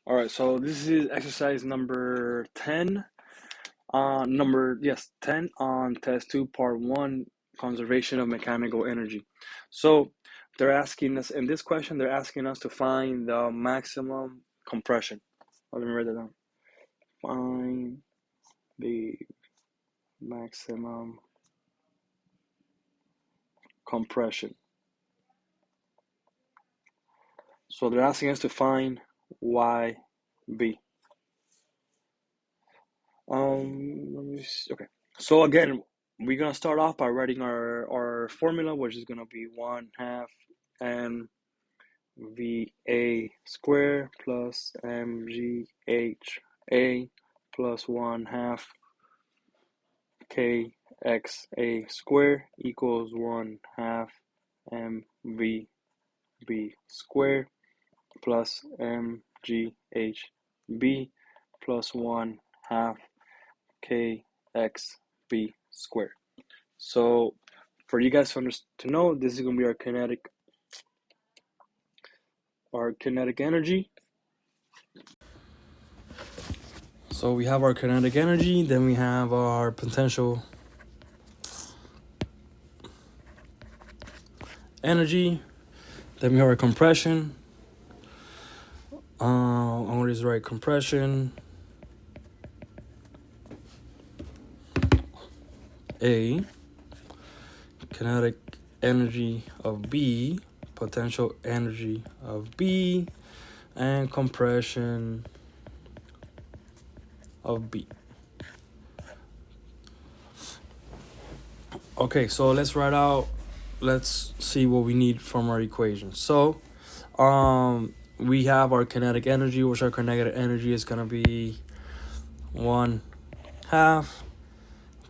All right, so this is exercise number 10. 10 on test 2 part 1, conservation of mechanical energy. So they're asking us in this question, they're asking us to find the maximum compression. Let me write that down. Find the maximum compression. So they're asking us to find YB. Let me see. Okay. So again, we're gonna start off by writing our formula, which is gonna be 1/2 mVA squared plus mgHA plus 1/2 kxa squared equals 1/2 mVB squared plus mgHB plus 1/2 kxb squared. So for you guys to know, this is going to be our kinetic energy. So we have our kinetic energy, then we have our potential energy, then we have our compression. I'm going to just write compression A, kinetic energy of B, potential energy of B, and compression of B. Okay, so let's see what we need from our equation. So we have our kinetic energy, which our kinetic energy is going to be 1/2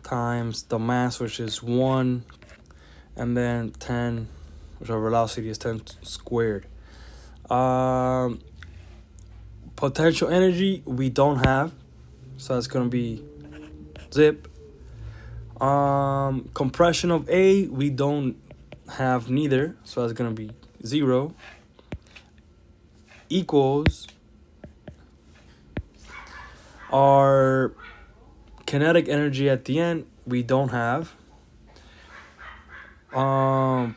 times the mass, which is 1, and then 10, which our velocity is 10 squared. Potential energy we don't have, so that's going to be zip. Compression of A we don't have neither, so that's going to be 0, equals our kinetic energy at the end we don't have.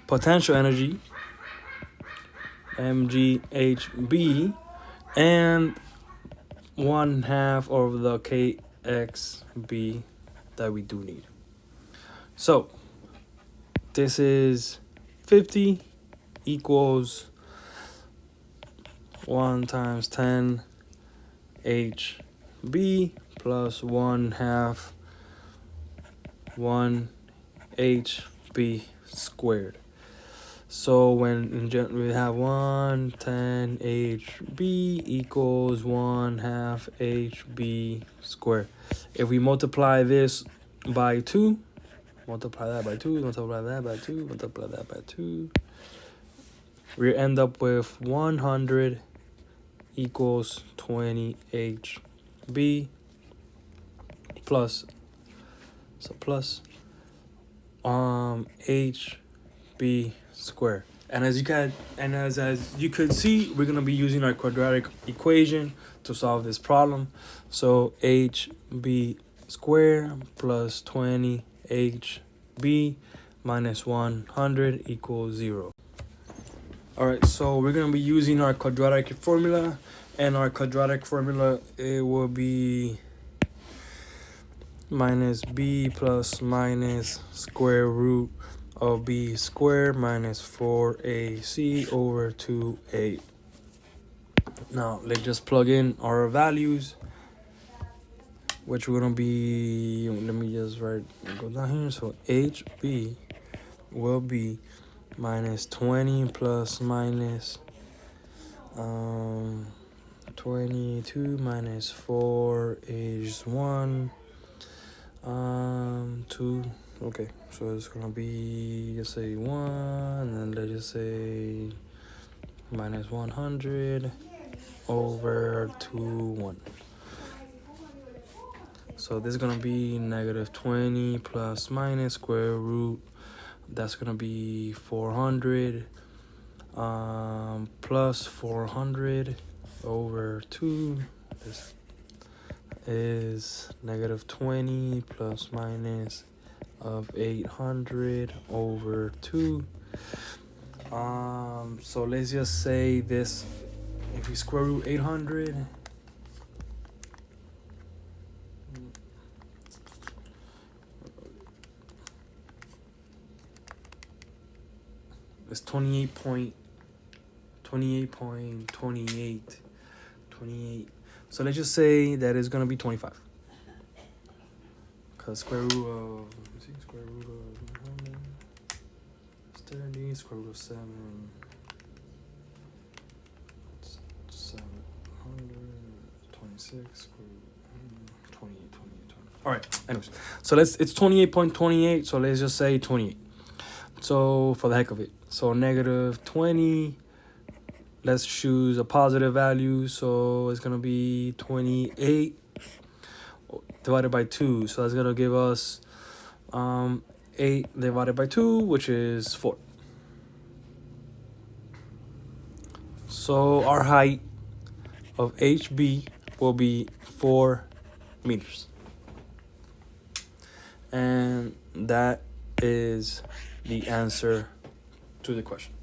Potential energy mgHB and 1/2 of the kxb that we do need. So this is 50 equals 1 times 10 HB plus 1/2 1 HB squared. So when we have 1/10 HB equals 1/2 HB squared. If we multiply this by 2, multiply that by 2, multiply that by 2, multiply that by 2, we end up with 100 equals 20 HB plus HB squared. And as you could see, we're gonna be using our quadratic equation to solve this problem. So HB squared plus 20 HB minus 100 equals 0. All right, so we're gonna be using our quadratic formula, and our quadratic formula, it will be minus b plus minus square root of b squared minus 4ac over 2a. Now let's just plug in our values, which we're gonna be, let me just go down here. So hb will be minus 20 plus minus 22 minus 4 is 1, 2. Okay, so it's gonna be, let's say 1, and let's just say minus 100 over 1. So this is gonna be negative 20 plus minus square root, that's gonna be 400 plus 400 over 2. This is negative 20 plus minus of 800 over 2. So let's just say this, if we square root 800, it's 28.28. So let's just say that it's gonna be 25. Cause square root of, square root of 30, square root of 7, 726, square root 28. All right, anyways, so it's 28.28, so let's just say 28. So for the heck of it, so negative 20, let's choose a positive value, so it's gonna be 28 divided by 2, so that's gonna give us 8 divided by 2, which is 4. So our height of HB will be 4 meters. And that is the answer to the question.